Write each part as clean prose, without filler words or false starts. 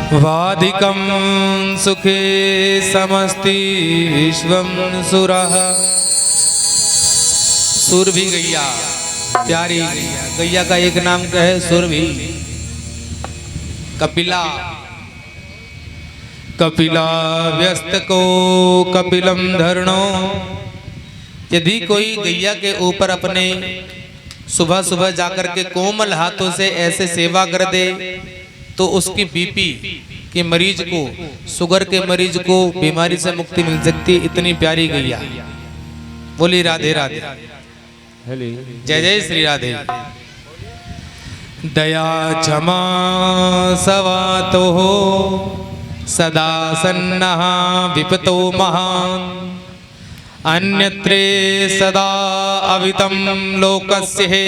वाधिकं सुखे समस्ति विश्वं सुरः। सुरभि गैया, प्यारी गैया। गैया का एक नाम क्या है? सुरभि। कपिला, कपिला व्यस्त को कपिलम धरणो। यदि कोई गैया के ऊपर अपने सुबह सुबह जाकर के कोमल हाथों से ऐसे सेवा कर दे तो उसकी बीपी के मरीज को, शुगर के मरीज को बीमारी से मुक्ति मिल सकती। इतनी प्यारी गैया। बोली राधे राधे। जय जय श्री राधे। दया क्षमा सवातो हो सदा सन्नः विपतो महान्। अन्यत्रे सदा अवितं लोकस्य हे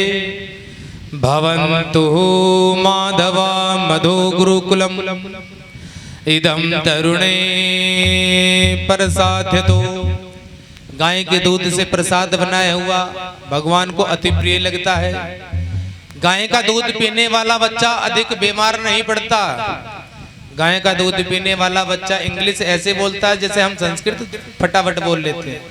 भवन्तु माधवा मधु गुरुकुलम। इदं तरुणे प्रसाद्यतो। गाय के दूध से प्रसाद बनाया हुआ भगवान को अति प्रिय लगता है। गाय का दूध पीने वाला बच्चा अधिक बीमार नहीं पड़ता। गाय का दूध पीने वाला बच्चा इंग्लिश ऐसे बोलता है जैसे हम संस्कृत फटाफट बोल लेते हैं।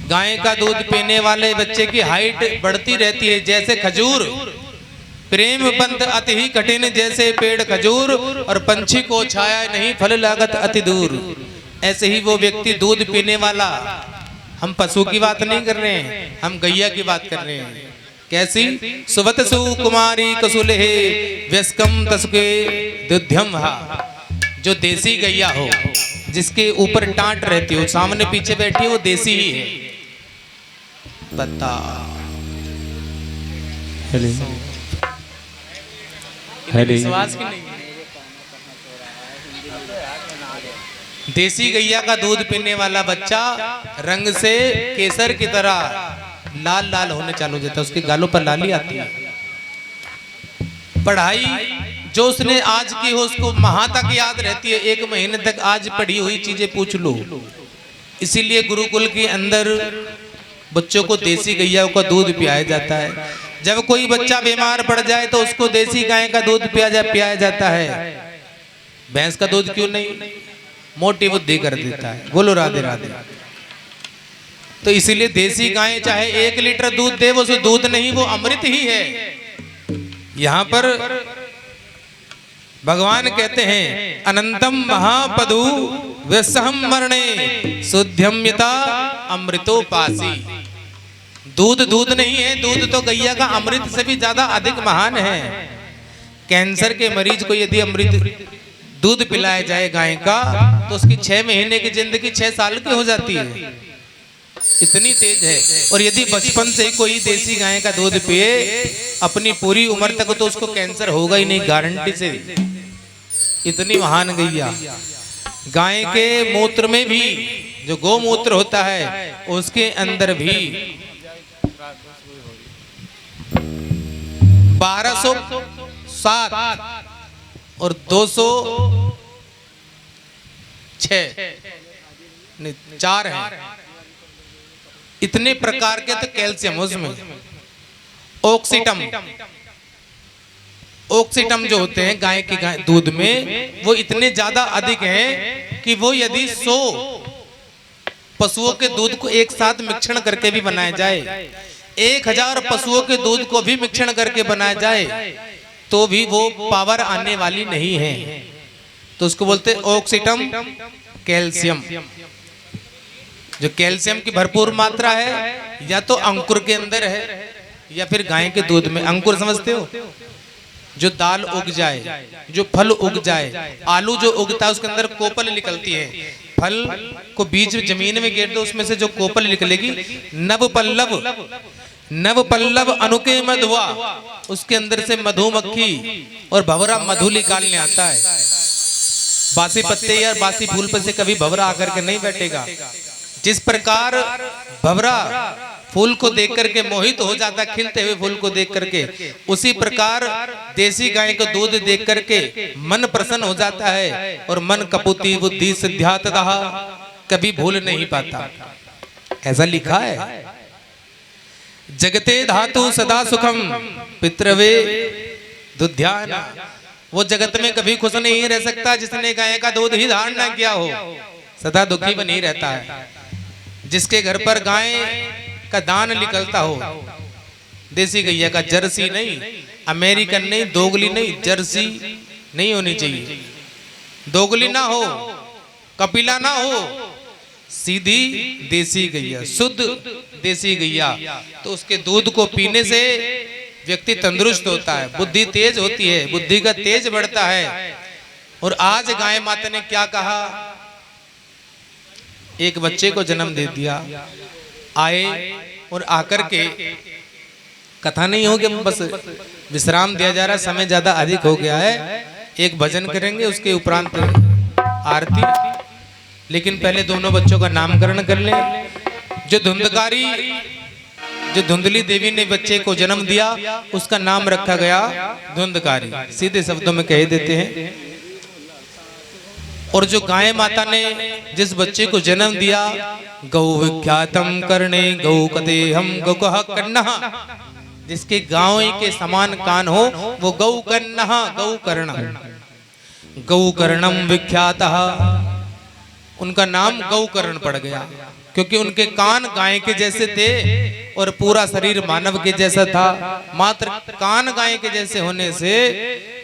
गाय का दूध पीने वाले बच्चे की हाइट बढ़ती रहती है जैसे खजूर। प्रेम बंध अति ही कठिन जैसे पेड़ खजूर, और पंछी को छाया नहीं फल लागत अति दूर। ऐसे ही वो व्यक्ति दूध पीने वाला, हम पशु की बात नहीं कर रहे हैं, हम गैया की बात कर रहे हैं। कैसी? सुवत सुकुमारी कसुले व्यस्कम तस्के दुध्यम हा। जो देसी गैया हो, जिसके ऊपर टांट रहती हो, सामने पीछे बैठी है, वो देसी ही है। बता विश्वास की नहीं। देसी गैया का दूध पीने वाला बच्चा रंग से केसर की तरह लाल लाल होने चालू हो जाता है। उसके गालों पर लाली आती है। पढ़ाई जो उसने आज की हो उसको माह तक याद रहती है। 1 महीने तक आज पढ़ी हुई चीजें पूछ लो। इसीलिए गुरुकुल के अंदर बच्चों को देसी गैया का दूध पियाया जाता है। जब कोई बच्चा बीमार पड़ जाए तो उसको देसी गाय का दूध पियाया जाता है। भैंस का दूध क्यों नहीं? मोटी बुद्धि कर देता है। बोलो राधे राधे। तो इसीलिए देसी गाय चाहे 1 लीटर दूध दे, वो दूध नहीं, वो अमृत ही है। यहाँ पर भगवान कहते हैं अनंतम महापदु व्यसहम मरणे शुद्धम्यता अमृतोपासी। दूध दूध नहीं है, दूध तो गैया का अमृत से भी ज्यादा अधिक महान है। कैंसर के मरीज को यदि अमृत दूध पिलाया जाए गाय का, तो उसकी 6 महीने की जिंदगी 6 साल की हो जाती है। इतनी तेज है। और यदि बचपन से कोई देसी गाय का दूध पिए अपनी पूरी उम्र तक, तो उसको कैंसर होगा ही नहीं, गारंटी से। इतनी महान गैया। गाय के मूत्र में भी, जो गोमूत्र होता है, उसके अंदर भी 1207 और 204 है। इतने प्रकार के तो कैल्शियम उसमें। ऑक्सीटम जो होते हैं गाय के दूध में, वो इतने ज्यादा अधिक हैं कि वो यदि 100 पशुओं के दूध को एक साथ मिश्रण करके भी बनाया जाए, 1000 पशुओं के दूध को भी मिश्रण करके बनाया जाए, तो भी वो पावर आने वाली नहीं है। तो उसको बोलते हैं ऑक्सीटम कैल्शियम। जो कैल्शियम की भरपूर मात्रा है, या तो अंकुर के अंदर है या फिर गाय के दूध में। अंकुर समझते हो? जो दाल उग जाए, जो फल उग जाए, आलू जो उगता है उसके अंदर कोपल निकलती है। फल को बीज जमीन में गिर दो, उसमें से जो कोपल निकलेगी, नव पल्लव अनुके मधुआ, उसके अंदर से मधुमक्खी और भंवरा मधु निकालने आता है। बासी पत्ते या बासी फूल पर से कभी भंवरा आकर के नहीं बैठेगा। जिस प्रकार भंवरा फूल को देख करके मोहित हो जाता, खिलते हुए फूल को देख करके, उसी प्रकार देसी गाय को दूध देख करके मन प्रसन्न हो जाता है, और मन कपूती बुद्धि सिद्ध्यातः, कभी भूल नहीं पाता। ऐसा लिखा है। जगते धातु सदा सुखम पितृवे दुध्यान। वो जगत में कभी खुश नहीं रह सकता जिसने गाय का दूध ही धारण न किया हो, सदा दुखी बनी रहता है। जिसके घर पर गाय का दान निकलता हो, देसी गैया का, जर्सी नहीं, अमेरिकन नहीं, दोगली नहीं, जर्सी नहीं होनी चाहिए। दोगली ना हो, कपिला ना हो, सीधी देसी गैया, शुद्ध देसी गैया। तो उसके दूध को पीने से व्यक्ति तंदुरुस्त होता है, बुद्धि तेज होती है, बुद्धि का तेज बढ़ता है। और आज गाय माता ने क्या कहा, एक बच्चे को जन्म दे दिया, आए और आकर के, कथा नहीं होगी, बस विश्राम दिया जा रहा, समय ज्यादा अधिक हो गया है, एक भजन करेंगे उसके उपरांत आरती। लेकिन पहले दोनों बच्चों का नामकरण कर लें। जो धुंधकारी, जो धुंधली देवी ने बच्चे को जन्म दिया, उसका नाम रखा गया धुंधकारी, सीधे शब्दों में कह देते हैं। और जो गाय माता ने जिस बच्चे को जन्म दिया, गौ विख्यातम करणे गौ कते हम गौ कहा कन्ना, जिसके गांव के समान कान हो वो गौ कन्ना, गौ कर्ण, गौ कर्णम विख्यातः, उनका नाम गौकर्ण पड़ गया, क्योंकि उनके कान गाय के जैसे थे और पूरा शरीर मानव के जैसा था। मात्र कान गाय के जैसे होने से,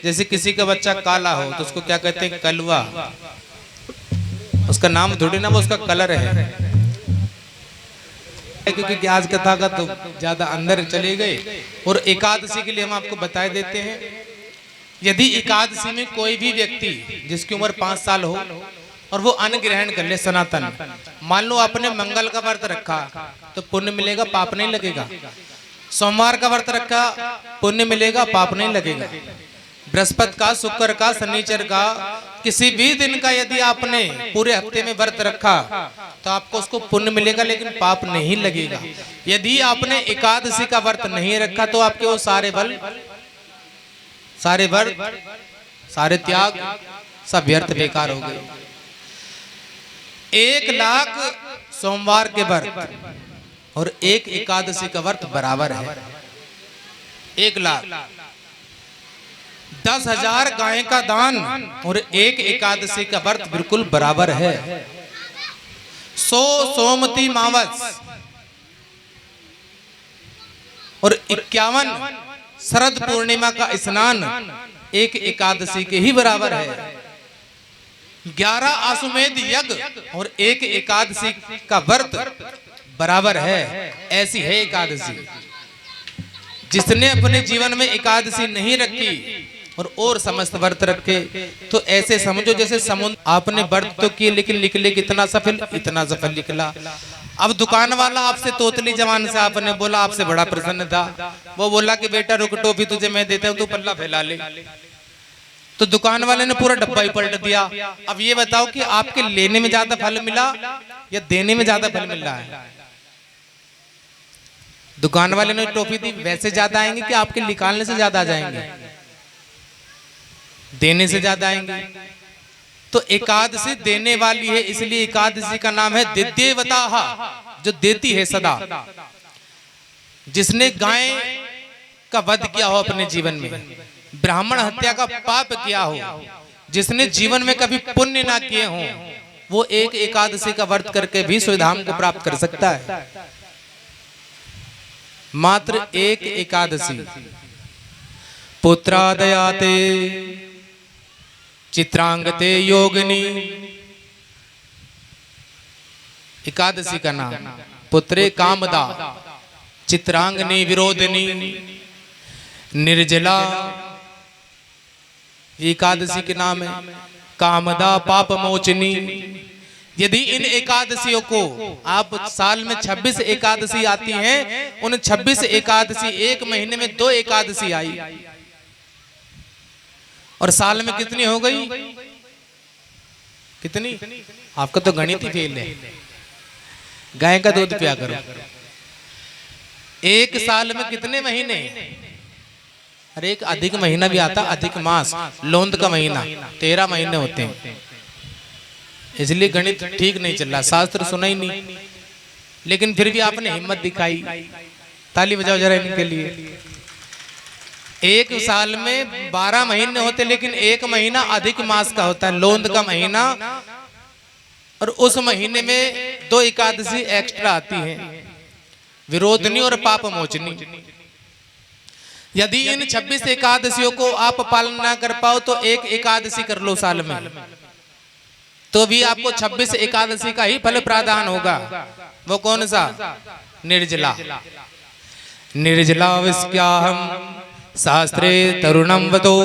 जैसे किसी का बच्चा काला हो तो उसको क्या कहते हैं, कलवा, उसका नाम थोड़ी ना, वो उसका कलर है। क्योंकि आज कथा का तो ज्यादा अंदर चले गए। और एकादशी के लिए हम आपको बता देते हैं, यदि एकादशी में कोई भी व्यक्ति जिसकी उम्र 5 साल हो और वो अन्न ग्रहण कर ले सनातन, मान लो आपने मंगल का व्रत रखा तो पुण्य मिलेगा, पाप नहीं लगेगा। सोमवार का व्रत रखा, पुण्य मिलेगा, पाप नहीं लगेगा। बृहस्पति का, शुक्र का, शनिचर का, किसी भी दिन का यदि आपने पूरे हफ्ते में व्रत रखा तो आपको उसको पुण्य मिलेगा, लेकिन पाप नहीं लगेगा। यदि आपने एकादशी का व्रत नहीं रखा तो आपके वो सारे बल, सारे व्रत, सारे त्याग सब व्यर्थ बेकार हो गए। 1 लाख सोमवार के व्रत और 1 एकादशी का व्रत बराबर है। 1 लाख, 10,000 गाय का दान और 1 एकादशी का व्रत बिल्कुल बराबर है। 100 सोमती मावस और 51 शरद पूर्णिमा का स्नान 1 एकादशी के ही बराबर है। 11 आश्वमेध यज्ञ और 1 एकादशी का व्रत बराबर है। ऐसी है एकादशी। जिसने अपने जीवन में एकादशी नहीं रखी और समस्त व्रत रखे तो ऐसे समझो जैसे समुद्र, आपने व्रत तो किए लेकिन निकले कितना सफल, इतना सफल निकला। अब दुकान वाला आपसे तोतली जवान से आपने बोला, आपसे बड़ा प्रसन्न था, वो बोला कि बेटा रुक, टोपी तुझे मैं देता हूँ, तू पल्ला फैला ले। तो दुकान वाले ने पूरा डब्बा ही पलट दिया। अब ये बताओ कि आपके लेने में ज्यादा फल मिला या देने में ज्यादा फल मिल रहा है? दुकान वाले ने टोपी दी, वैसे ज्यादा आएंगे कि आपके निकालने से ज्यादा आ जाएंगे? देने से ज्यादा आएंगे। तो एकादशी देने वाली है, इसलिए एकादशी का नाम है दिद्यवताः, जो देती है सदा। जिसने गाय का वध किया हो अपने जीवन में, ब्राह्मण हत्या का पाप किया हो, जिसने जीवन में कभी पुण्य ना किए हो, वो 1 एकादशी का व्रत करके भी सुधाम को प्राप्त कर सकता है। मात्र 1 एकादशी। पुत्रादयाते चित्रांगते योगिनी, एकादशी का नाम। पुत्रे कामदा, चित्रांगनी विरोधिनी, निर्जला, एकादशी के नाम है। कामदा पाप मोचनी। यदि इन एकादशियों को आप, साल में 26 एकादशी आती हैं, उन 26 एकादशी, 1 महीने में 2 एकादशी आई, और साल में कितनी हो गई? कितनी? आपका तो गणित ही फेल है। गाय का दूध पिया करो। 1 साल में कितने महीने? अरे एक अधिक महीना भी आता, अधिक मास, लोंद का महीना, 13 महीने होते हैं। इसलिए गणित ठीक नहीं चल रहा, शास्त्र सुना ही नहीं। लेकिन फिर भी आपने हिम्मत दिखाई। ताली बजाओ जरा इनके लिए। एक साल में 12 महीने होते, लेकिन एक महीना अधिक मास का होता है, लोंद का महीना, और उस महीने में 2 एकादशी एक्स्ट्रा आती हैं, विरोधनी और पाप मोचनी। यदि इन 26 एकादशियों को आप पालन ना कर पाओ तो एक एकादशी कर लो साल में, तो भी आपको 26 एकादशी का ही फल प्रदान होगा। वो कौन सा? निर्जला। निर्जला विस्क्याहम शास्त्रे तरुणम वतो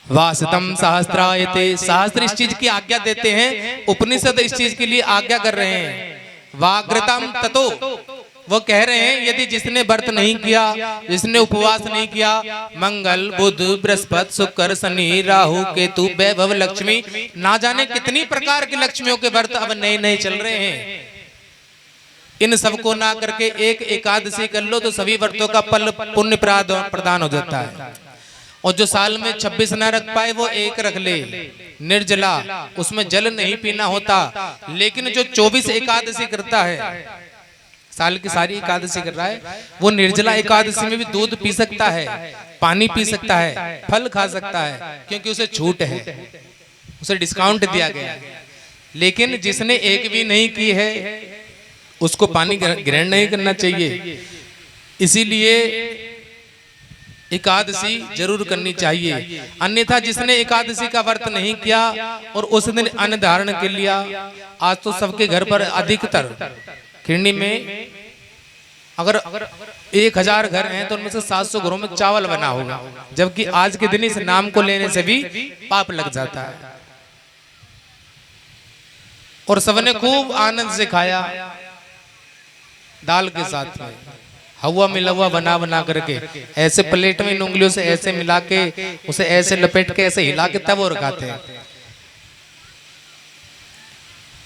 वासतम सहस्त्रायते। शास्त्र इस चीज की आज्ञा देते हैं, उपनिषद इस चीज के लिए आज्ञा कर रहे हैं। वाग्रतम ततो, वो कह रहे हैं यदि जिसने व्रत नहीं किया, जिसने उपवास नहीं किया, मंगल बुध बृहस्पति शुक्र शनि राहु केतु वैभव लक्ष्मी, ना जाने कितनी प्रकार की लक्ष्मियों के व्रत अब नए नए चल रहे हैं, इन सबको ना करके एक एकादशी कर लो तो सभी व्रतों का फल पुण्य प्रदान हो जाता है। और जो साल में 26 ना रख पाए वो एक रख ले, निर्जला, उसमें जल नहीं पीना होता। लेकिन जो 24 एकादशी करता है, साल की सारी एकादशी कर रहा है, वो निर्जला एकादशी में भी दूध पी सकता है, पानी पी सकता है, फल खा सकता है, क्योंकि उसे छूट है, उसे डिस्काउंट दिया गया है। लेकिन जिसने एक भी नहीं की है उसको पानी ग्रहण नहीं करना चाहिए। इसीलिए एकादशी जरूर करनी चाहिए। अन्यथा जिसने एकादशी का व्रत नहीं किया और उस दिन अन्न धारण कर लिया, आज तो सबके घर पर अधिकतर खिरनी में अगर 1000 घर हैं तो उनमें से 700 घरों में चावल बना होगा, जबकि आज के दिन इस नाम को लेने से भी पाप लग जाता है। और सबने खूब आनंद से खाया, दाल के साथ में हवा मिलवा बना बना करके ऐसे प्लेट में इन उंगलियों से ऐसे मिला के उसे ऐसे लपेट के ऐसे हिला के तब और खाते हैं।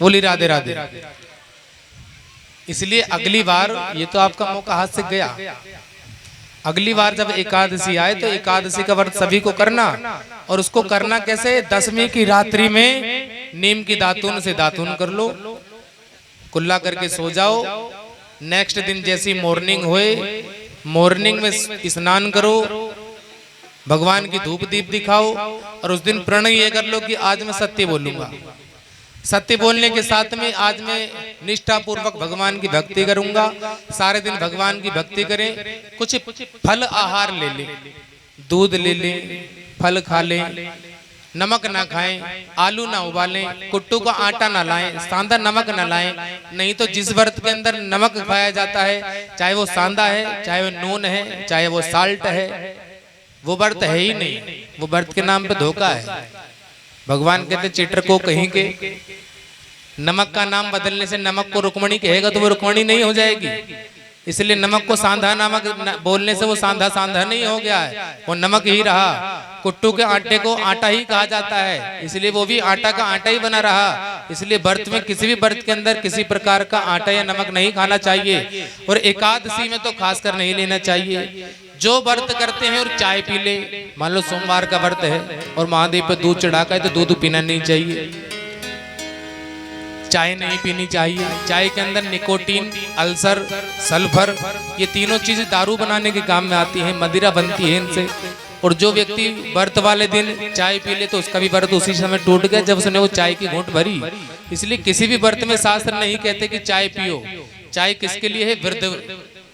बोली राधे राधे। इसलिए अगली बार, ये तो आपका मौका हाथ से गया, अगली बार जब एकादशी आए तो एकादशी का व्रत सभी को करना। और उसको करना कैसे? 10वीं की रात्रि में नीम की दातून से दातून कर लो, कुल्ला करके सो जाओ। नेक्स्ट दिन जैसी मॉर्निंग होए, मॉर्निंग में स्नान करो, भगवान की धूप दीप दिखाओ, और उस दिन प्रण ये कर लो कि आज मैं सत्य बोलूंगा। सत्य बोलने के साथ में आज मैं निष्ठा पूर्वक भगवान की भक्ति करूंगा। सारे दिन भगवान की भक्ति करें, कुछ फल आहार ले लें, दूध ले लें, फल खा लें, नमक ना खाएं, आलू ना उबालें, कुट्टू का आटा ना लाएं, सांदा नमक ना लाएं। नहीं तो जिस व्रत के अंदर नमक खाया जाता है, चाहे वो सांदा है, चाहे वो नून है, चाहे वो साल्ट है, वो व्रत है ही नहीं, वो व्रत के नाम पे धोखा है। भगवान कहते चिटर को कहीं के नमक का नाम बदलने से नमक को रुक्मणी कहेगा तो वो रुक्मणी नहीं हो जाएगी। इसलिए नमक को सांधा नमक बोलने से वो सांधा सांधा नहीं हो गया है, वो नमक ही रहा। कुट्टू के आटे को आटा ही कहा जाता है, इसलिए वो भी आटा का आटा ही बना रहा। इसलिए व्रत में किसी भी व्रत के अंदर किसी प्रकार का आटा या नमक नहीं खाना चाहिए, और एकादशी में तो खासकर नहीं लेना चाहिए। जो व्रत करते हैं और चाय पी ले, मान लो सोमवार का व्रत है और महादेव पर दूध चढ़ाकर है तो दूध पीना नहीं चाहिए, चाय नहीं पीनी चाहिए। चाय के अंदर निकोटीन, अल्सर, सल्फर, ये तीनों चीजें दारू बनाने के काम में आती हैं, मदिरा बनती है इनसे। और जो व्यक्ति व्रत वाले दिन चाय पी ले तो उसका भी व्रत उसी समय टूट गया जब उसने वो चाय की घूंट भरी। इसलिए किसी भी व्रत में शास्त्र नहीं कहते कि चाय पियो। चाय किसके लिए है?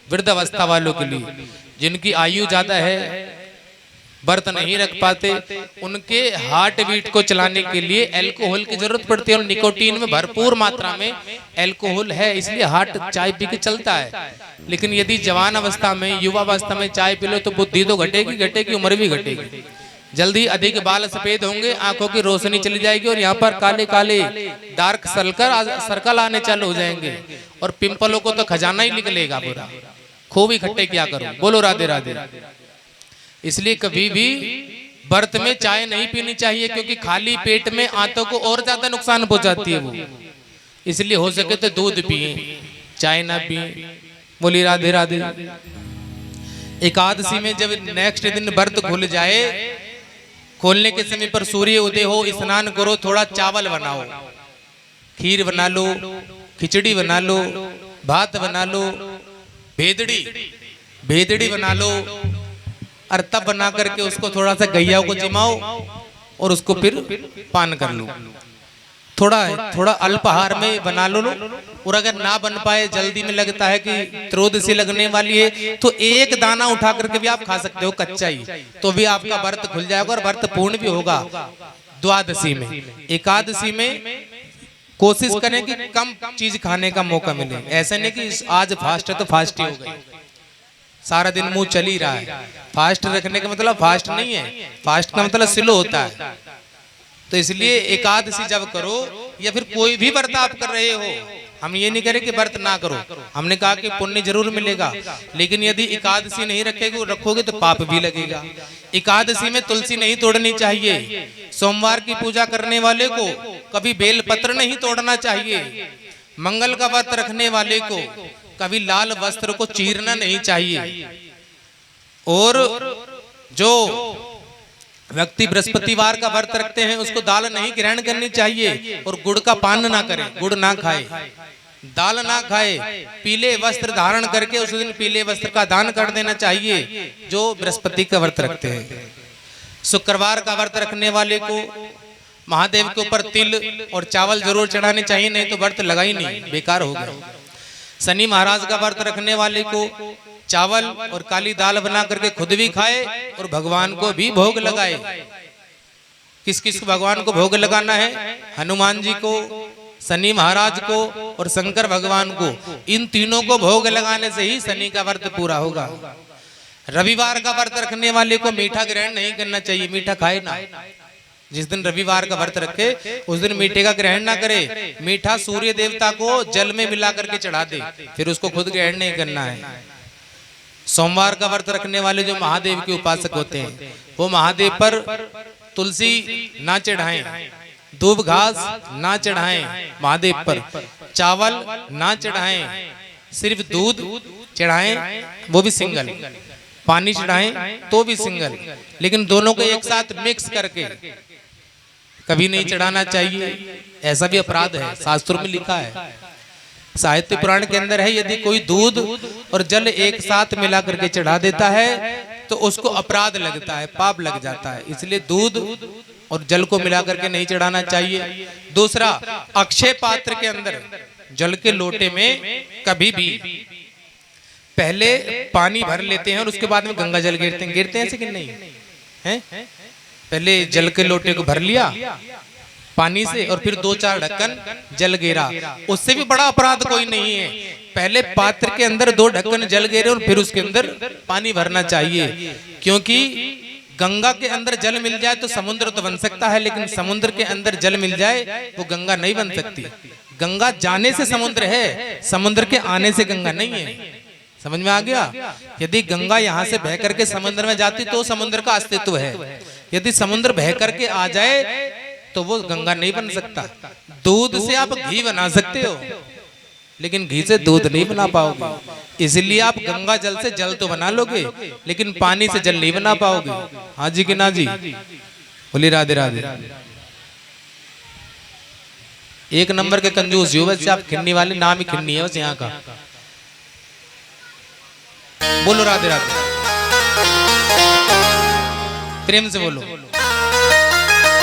वृद्ध अवस्था वालों के लिए, जिनकी आयु ज्यादा है, व्रत नहीं रख पाते, उनके हार्ट बीट को चलाने के लिए अल्कोहल की जरूरत पड़ती है। और निकोटीन में भरपूर मात्रा में अल्कोहल है, इसलिए हार्ट चाय पी के चलता है। लेकिन यदि जवान अवस्था में, युवा अवस्था में चाय पी लो तो बुद्धि तो घटेगी, उम्र भी घटेगी, जल्दी अधिक बाल सफेद होंगे, आंखों की रोशनी चली जाएगी, और यहाँ पर काले काले डार्क सर्कल आने चालू हो जाएंगे, और पिंपलों को तो खजाना ही निकलेगा पूरा। खूब इकट्ठे क्या करो। बोलो राधे राधे। इसलिए कभी भी व्रत में चाय नहीं पीनी चाहिए, क्योंकि खाली पेट में आंतों को और ज्यादा नुकसान पहुंचाती है वो। इसलिए हो सके तो दूध पिए, चाय ना पिए। बोली राधे राधे। एकादशी में जब नेक्स्ट दिन व्रत खुल जाए, खोलने के समय पर सूर्य उदय हो, स्नान करो, थोड़ा चावल बनाओ, खीर बना लो, खिचड़ी बना लो, भात बना लो, भेदड़ी बना लो, और तब बना करके उसको थोड़ा सा गैया को जिमाओ और उसको फिर पान कर लो। थोड़ा थोड़ा अल्पाहार में बना लो। और अगर ना बन पाए, जल्दी में लगता है कि त्रयोदशी लगने वाली है, तो एक दाना उठा करके भी आप खा सकते हो कच्चा ही, तो भी आपका व्रत खुल जाएगा और व्रत पूर्ण भी होगा। द्वादशी में, एकादशी में कोशिश करें कि कम चीज खाने का मौका मिले। ऐसा नहीं कि आज फास्ट है तो फास्ट ही हो गई, सारा दिन मुंह चल ही रहा है। फास्ट रखने का मतलब फास्ट नहीं है, फास्ट का मतलब स्लो होता है। तो इसलिए एकादशी जब करो या फिर कोई भी व्रत आप कर रहे हो, हम ये नहीं करें कि व्रत ना करो। हमने कहा कि पुण्य जरूर मिलेगा, लेकिन यदि एकादशी नहीं रखोगे तो पाप भी लगेगा। एकादशी में तुलसी नहीं तोड़नी चाहिए। सोमवार की पूजा करने वाले को कभी बेलपत्र नहीं तोड़ना चाहिए। मंगल का व्रत रखने वाले को कभी लाल वस्त्र को चीरना नहीं चाहिए। और जो व्यक्ति बृहस्पतिवार का व्रत रखते हैं उसको दाल नहीं ग्रहण करनी चाहिए और गुड़ का पान ना करे, गुड़ ना खाए, दाल ना खाए। पीले वस्त्र धारण करके उस दिन पीले वस्त्र का दान कर देना चाहिए जो बृहस्पति का व्रत रखते हैं। शुक्रवार का व्रत रखने वाले को महादेव के ऊपर तिल और चावल जरूर चढ़ाने चाहिए, नहीं तो व्रत लगा ही नहीं, बेकार हो गया। शनि महाराज का व्रत रखने वाले को चावल और काली दाल बना करके खुद भी खाए और भगवान को भी भोग लगाए। किस किस को भगवान को भोग लगाना है? हनुमान जी को, शनि महाराज को और शंकर भगवान को। इन तीनों को भोग लगाने से ही शनि का व्रत पूरा होगा। रविवार का व्रत रखने वाले को मीठा ग्रहण नहीं करना चाहिए, मीठा खाए ना। जिस दिन रविवार का व्रत रखे उस दिन मीठे का ग्रहण ना करे। मीठा सूर्य देवता को जल में मिला करके चढ़ा दे, फिर उसको खुद ग्रहण नहीं करना है। सोमवार का व्रत रखने वाले जो महादेव के उपासक होते हैं वो महादेव पर तुलसी ना चढ़ाएं, दूब घास ना चढ़ाएं, महादेव पर चावल ना चढ़ाएं, सिर्फ दूध चढ़ाएं वो भी सिंगल, पानी चढ़ाएं तो भी सिंगल, लेकिन दोनों को एक साथ मिक्स करके कभी नहीं चढ़ाना चाहिए। ऐसा भी अपराध है, शास्त्रों में लिखा है, साहित्य पुराण के अंदर है। यदि कोई दूध और जल एक साथ मिला करके चढ़ा देता है तो उसको अपराध लगता है, पाप लग जाता है। इसलिए दूध और जल को मिला करके नहीं चढ़ाना चाहिए। दूसरा, अक्षय पात्र के अंदर जल के लोटे में कभी भी पहले पानी भर लेते हैं और उसके बाद में गंगा जल गिरते हैं। गिरते हैं ऐसे कि नहीं है? पहले जल के लोटे को भर लिया पानी से और फिर 2-4 ढक्कन जल गिरा, उससे भी बड़ा अपराध कोई नहीं है। पहले पात्र के अंदर 2 ढक्कन जल गिरे और फिर उसके अंदर पानी भरना चाहिए, क्योंकि गंगा के अंदर जल मिल जाए तो समुद्र तो बन सकता है, लेकिन समुद्र के अंदर जल मिल जाए वो गंगा नहीं बन सकती। गंगा जाने से समुद्र है, समुद्र के आने से गंगा नहीं है। समझ में आ गया? यदि गंगा यहाँ से बह करके समुद्र में जाती तो समुद्र का अस्तित्व है। यदि समुद्र बह करके आ जाए तो वो गंगा नहीं बन सकता। दूध से आप घी बना सकते हो, लेकिन घी से दूध नहीं बना पाओगे। इसलिए आप गंगा जल से जल तो बना लोगे, लेकिन पानी से जल नहीं बना पाओगे। हाँ जी कि ना जी? बोली राधे राधे। एक नंबर के कंजूस जो बस आप खिन्नी वाले, नाम ही खिन्नी है बस यहाँ का। बोलो राधे राधे, प्रेम से बोलो,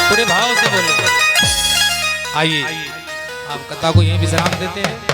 पूरे भाव से बोलो। आइए आप कथा को यहीं विश्राम देते हैं।